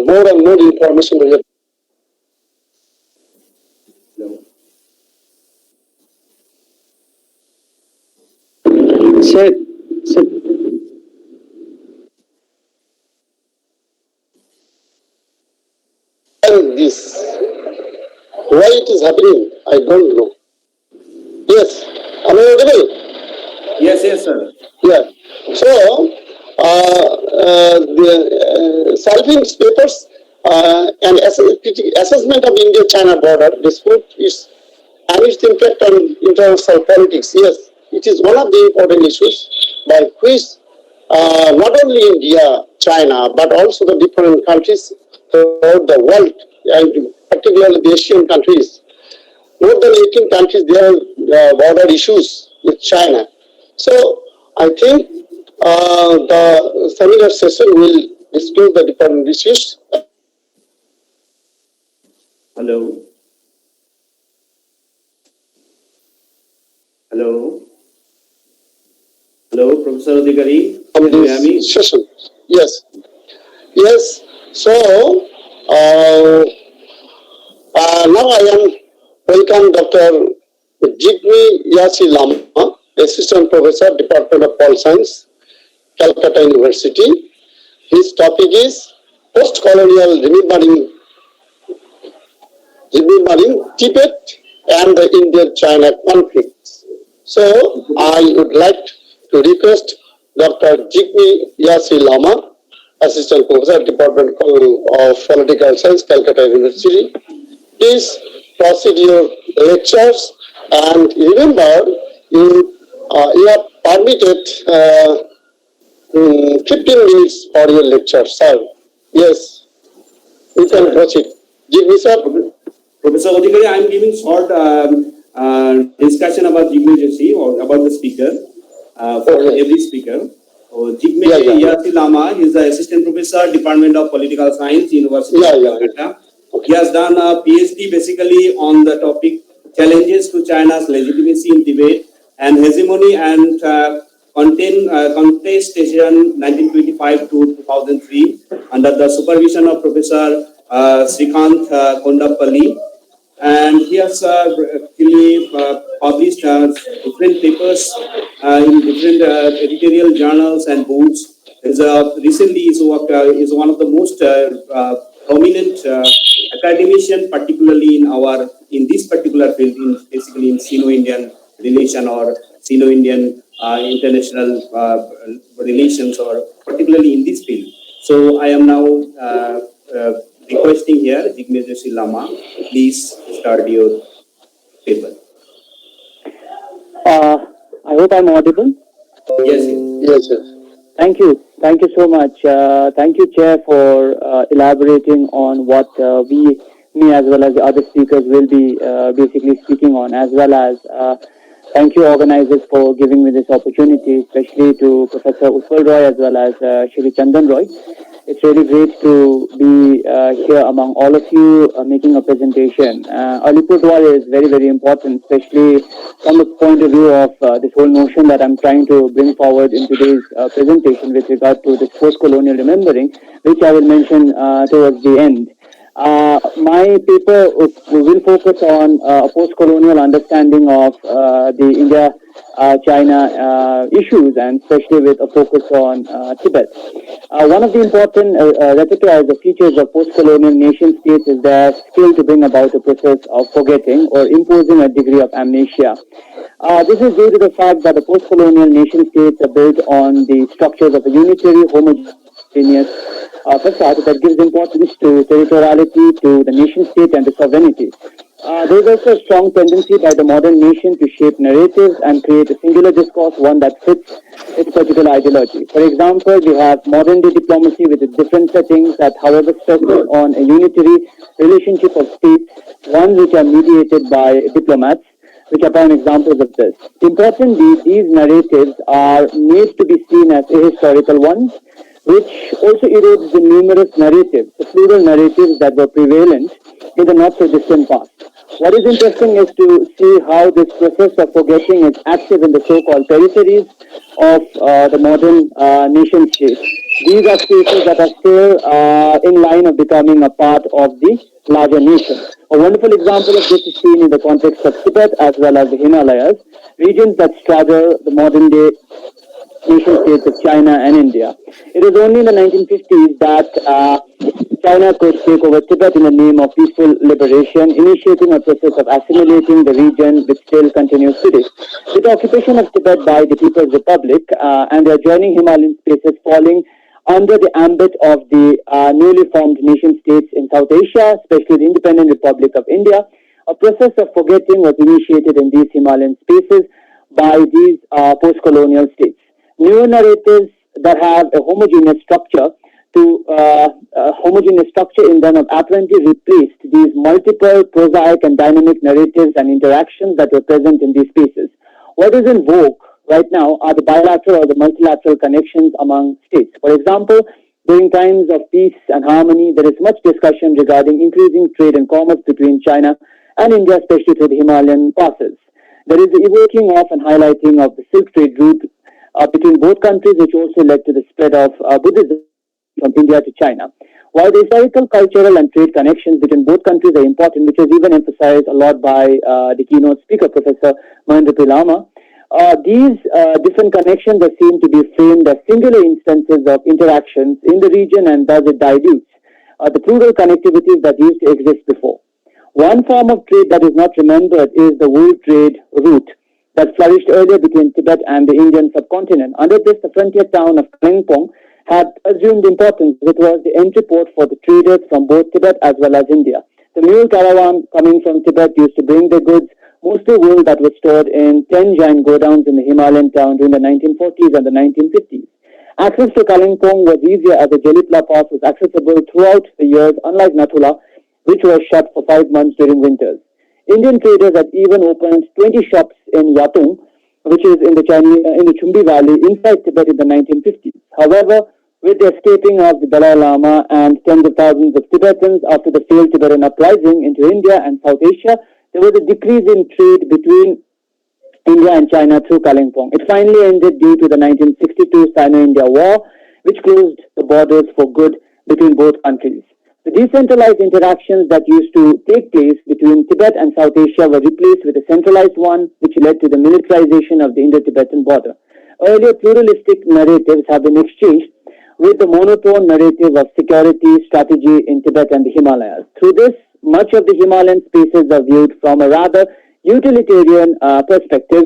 more and more information related. Sir, sir, And this, why it is happening, I don't know. Yes, am I audible? Yes, yes, sir. Yeah. So, the solving papers and assessment of India-China border dispute is and its impact on international politics. Yes, it is one of the important issues by which not only India, China, but also the different countries throughout the world, and particularly the Asian countries, more than 18 countries, they have border issues with China. So I think the seminar session will discuss the different issues. Hello. Hello. Hello, Professor Adhikari. Can you hear me? Session. Yes. Yes. So now I am welcome Dr. Jigme Lama, Assistant Professor, Department of Pol Science, Calcutta University. His topic is post-colonial remembering Tibet and the India-China conflicts. So I would like to request Dr. Jigme Lama, Assistant Professor, Department of Political Science, Calcutta University. Please proceed your lectures, and remember you are permitted 15 minutes for your lecture, sir. Yes, you can proceed. Jigme sir. Professor Adhikari, I am giving short discussion about Jigme or about the speaker for every speaker. Jigme Lama is the Assistant Professor, Department of Political Science, University of Calcutta. He has done a PhD basically on the topic challenges to China's legitimacy in Tibet and hegemony and contestation 1925 to 2003 under the supervision of Professor Srikant Kondapalli. And he has actually published different papers in different editorial journals and books. Recently, his work is one of the most prominent academician, particularly in this particular field, basically in Sino-Indian relation or Sino-Indian international relations, or particularly in this field. So I am now requesting here, Jigme Lama, please start your paper. I hope I'm audible. Yes, Yes, yes. Thank you. Thank you so much. Thank you, Chair, for elaborating on what me as well as the other speakers will be basically speaking on, as well as thank you, organizers, for giving me this opportunity, especially to Professor Utpal Roy as well as Shri Chandan Roy. It's really great to be here among all of you making a presentation. Alipurduar is very, very important, especially from the point of view of this whole notion that I'm trying to bring forward in today's presentation with regard to this post-colonial remembering, which I will mention towards the end. My paper will focus on a post-colonial understanding of the India-China issues, and especially with a focus on Tibet. One of the important repertoire features of post-colonial nation-states is their skill to bring about a process of forgetting or imposing a degree of amnesia. This is due to the fact that the post-colonial nation-states are built on the structures of a unitary, homogeneous facade that gives importance to territoriality, to the nation-state and to sovereignty. There is also a strong tendency by the modern nation to shape narratives and create a singular discourse, one that fits its particular ideology. For example, we have modern-day diplomacy with its different settings that, however, stresses on a unitary relationship of states, ones which are mediated by diplomats, which are prime examples of this. Importantly, these narratives are made to be seen as ahistorical ones, which also erodes the numerous narratives, the plural narratives that were prevalent in the not-so-distant past. What is interesting is to see how this process of forgetting is active in the so-called peripheries of the modern nation states. These are spaces that are still in line of becoming a part of the larger nation. A wonderful example of this is seen in the context of Tibet as well as the Himalayas, regions that straddle the modern day nation states of China and India. It was only in the 1950s that China could take over Tibet in the name of peaceful liberation, initiating a process of assimilating the region which still continues today. With the occupation of Tibet by the People's Republic and the adjoining Himalayan spaces falling under the ambit of the newly formed nation states in South Asia, especially the Independent Republic of India, a process of forgetting was initiated in these Himalayan spaces by these post-colonial states. Newer narratives that have a homogeneous structure in them have apparently replaced these multiple prosaic and dynamic narratives and interactions that were present in these spaces. What is in vogue right now are the bilateral or the multilateral connections among states. For example, during times of peace and harmony, there is much discussion regarding increasing trade and commerce between China and India, especially through the Himalayan passes. There is the evoking of and highlighting of the Silk Trade route between both countries, which also led to the spread of Buddhism from India to China. While the historical, cultural, and trade connections between both countries are important, which was even emphasized a lot by the keynote speaker, Professor Lama, these different connections are seen to be framed as singular instances of interactions in the region, and thus it dilutes the plural connectivities that used to exist before. One form of trade that is not remembered is the wool trade route that flourished earlier between Tibet and the Indian subcontinent. Under this, the frontier town of Kalimpong had assumed importance. It was the entry port for the traders from both Tibet as well as India. The mule caravan coming from Tibet used to bring their goods, mostly wool that was stored in 10 giant godowns in the Himalayan town during the 1940s and the 1950s. Access to Kalimpong was easier as the Jelitla Pass was accessible throughout the years, unlike Nathula, which was shut for 5 months during winters. Indian traders had even opened 20 shops in Yatung, which is in the Chumbi Valley, inside Tibet in the 1950s. However, with the escaping of the Dalai Lama and tens of thousands of Tibetans after the failed Tibetan uprising into India and South Asia, there was a decrease in trade between India and China through Kalimpong. It finally ended due to the 1962 Sino-India War, which closed the borders for good between both countries. The decentralized interactions that used to take place between Tibet and South Asia were replaced with a centralized one, which led to the militarization of the Indo-Tibetan border. Earlier pluralistic narratives have been exchanged with the monotone narrative of security strategy in Tibet and the Himalayas. Through this, much of the Himalayan spaces are viewed from a rather utilitarian perspective,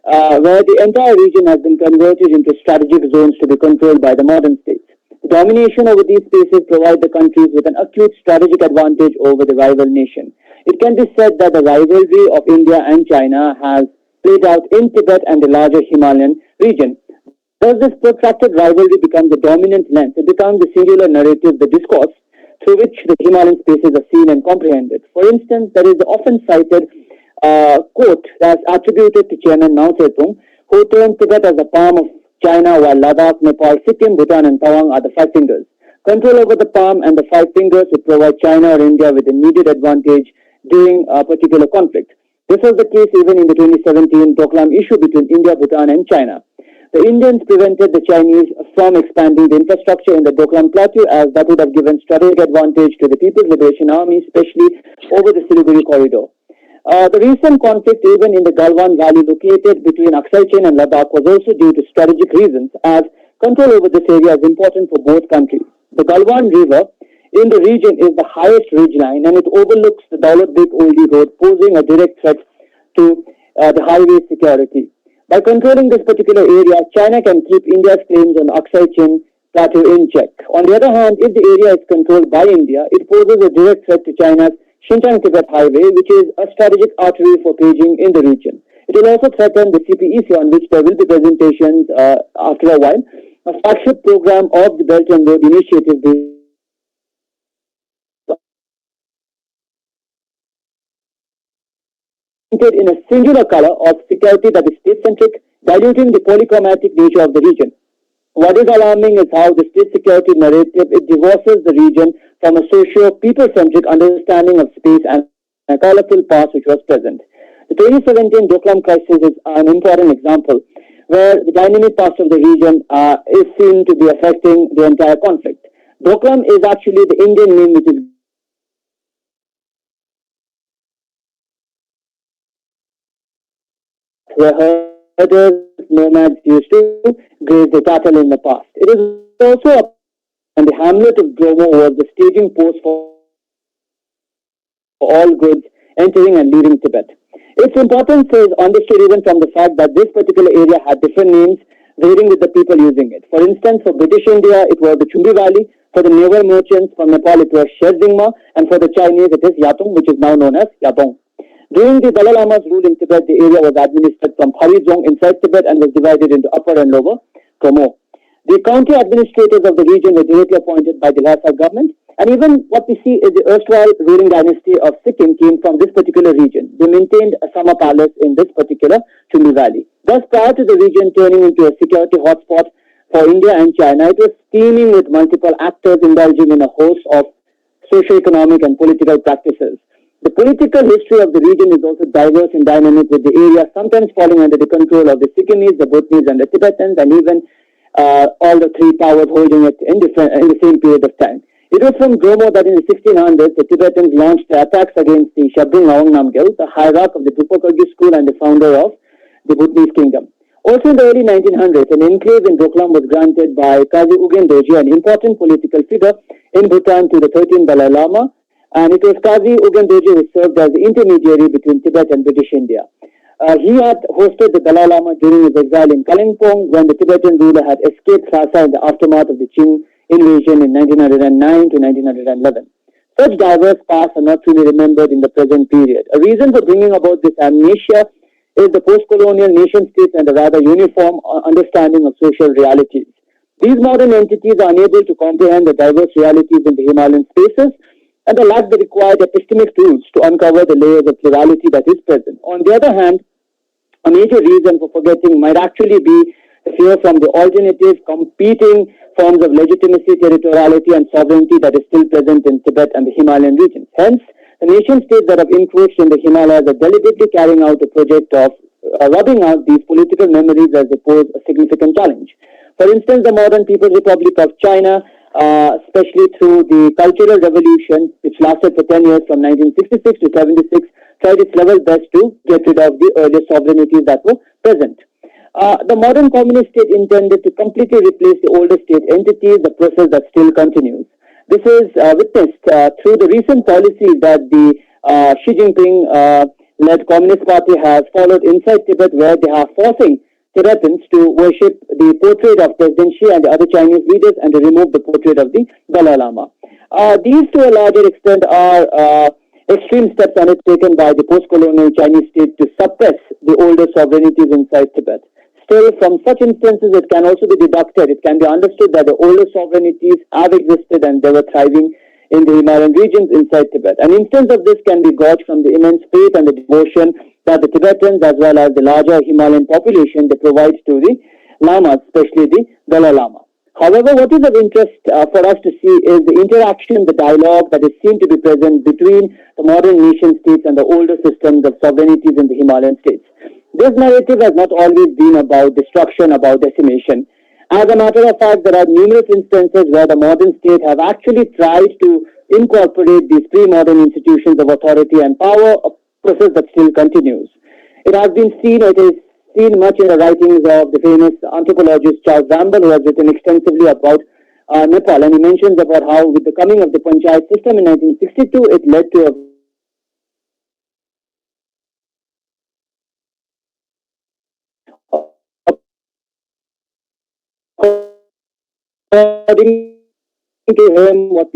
where the entire region has been converted into strategic zones to be controlled by the modern states. The domination over these spaces provides the countries with an acute strategic advantage over the rival nation. It can be said that the rivalry of India and China has played out in Tibet and the larger Himalayan region. Thus, this protracted rivalry becomes the dominant lens. It becomes the singular narrative, the discourse, through which the Himalayan spaces are seen and comprehended. For instance, there is the often cited quote that's attributed to Chairman Mao Zedong, who termed Tibet as the palm of China, while Ladakh, Nepal, Sikkim, Bhutan, and Tawang are the 5 fingers. Control over the palm and the 5 fingers would provide China or India with a needed advantage during a particular conflict. This was the case even in the 2017 Doklam issue between India, Bhutan, and China. The Indians prevented the Chinese from expanding the infrastructure in the Doklam Plateau, as that would have given strategic advantage to the People's Liberation Army, especially over the Siliguri corridor. The recent conflict, even in the Galwan Valley located between Aksai Chin and Ladakh, was also due to strategic reasons, as control over this area is important for both countries. The Galwan River in the region is the highest ridgeline, and it overlooks the Daulat Beg Oldie Road, posing a direct threat to the highway security. By controlling this particular area, China can keep India's claims on Aksai Chin Plateau in check. On the other hand, if the area is controlled by India, it poses a direct threat to China's Xinjiang-Tibet Highway, which is a strategic artery for Beijing in the region. It will also threaten the CPEC, on which there will be presentations after a while. A flagship program of the Belt and Road Initiative painted in a singular color of security that is state-centric, diluting the polychromatic nature of the region. What is alarming is how the state security narrative, it divorces the region from a socio-people-centric understanding of space and a colorful past which was present. The 2017 Doklam crisis is an important example where the dynamic past of the region is seen to be affecting the entire conflict. Doklam is actually the Indian name which is where herders, nomads used to graze the cattle in the past. It is also a and the hamlet of Bromo was the staging post for all goods entering and leaving Tibet. Its importance is understood even from the fact that this particular area had different names varying with the people using it. For instance, for British India, it was the Chumbi Valley. For the naval merchants from Nepal, it was Jigme. And for the Chinese, it is Yatong, which is now known as Yatong. During the Dalai Lama's rule in Tibet, the area was administered from Harizong inside Tibet and was divided into Upper and Lower Kromo. The county administrators of the region were directly appointed by the Lhasa government, and even what we see is the erstwhile ruling dynasty of Sikkim came from this particular region. They maintained a summer palace in this particular Chumbi Valley. Thus, prior to the region turning into a security hotspot for India and China, it was teeming with multiple actors indulging in a host of socio-economic and political practices. The political history of the region is also diverse and dynamic, with the area sometimes falling under the control of the Sikkimese, the Bhutanese, and the Tibetans, and even all the three powers holding it in the same period of time. It was from Bromo that in the 1600s, the Tibetans launched their attacks against the Shabdung Awang Namgyal, the hierarch of the Drupa Kagyu school and the founder of the Bhutanese kingdom. Also in the early 1900s, an enclave in Doklam was granted by Kazi Ugen Doji, an important political figure in Bhutan, to the 13th Dalai Lama, and it was Kazi Ugen Doji who served as the intermediary between Tibet and British India. He had hosted the Dalai Lama during his exile in Kalimpong when the Tibetan ruler had escaped Lhasa in the aftermath of the Qing invasion in 1909 to 1911. Such diverse paths are not truly remembered in the present period. A reason for bringing about this amnesia is the post-colonial nation-states and a rather uniform understanding of social realities. These modern entities are unable to comprehend the diverse realities in the Himalayan spaces, and they lack the required epistemic tools to uncover the layers of plurality that is present. On the other hand, a major reason for forgetting might actually be the fear from the alternative, competing forms of legitimacy, territoriality, and sovereignty that is still present in Tibet and the Himalayan regions. Hence, the nation-states that have encroached in the Himalayas are deliberately carrying out a project of rubbing out these political memories as they pose a significant challenge. For instance, the modern People's Republic of China, especially through the Cultural Revolution, which lasted for 10 years from 1966 to 76, tried its level best to get rid of the earlier sovereignties that were present. The modern communist state intended to completely replace the older state entities, the process that still continues. This is witnessed through the recent policies that the Xi Jinping-led Communist Party has followed inside Tibet, where they are forcing Tibetans to worship the portrait of President Xi and the other Chinese leaders and to remove the portrait of the Dalai Lama. These, to a larger extent, are extreme steps undertaken by the post-colonial Chinese state to suppress the older sovereignties inside Tibet. Still, from such instances, it can also be deducted, it can be understood that the older sovereignties have existed and they were thriving in the Himalayan regions inside Tibet. An instance of this can be gauged from the immense faith and the devotion that the Tibetans, as well as the larger Himalayan population, they provide to the Lamas, especially the Dalai Lama. However, what is of interest for us to see is the interaction, the dialogue that is seen to be present between the modern nation states and the older systems of sovereignties in the Himalayan states. This narrative has not always been about destruction, about decimation. As a matter of fact, there are numerous instances where the modern state have actually tried to incorporate these pre-modern institutions of authority and power, a process that still continues. It has been seen, it is seen much in the writings of the famous anthropologist Charles Ramble, who has written extensively about Nepal, and he mentions about how with the coming of the Panchayat system in 1962, it led to a according to him, what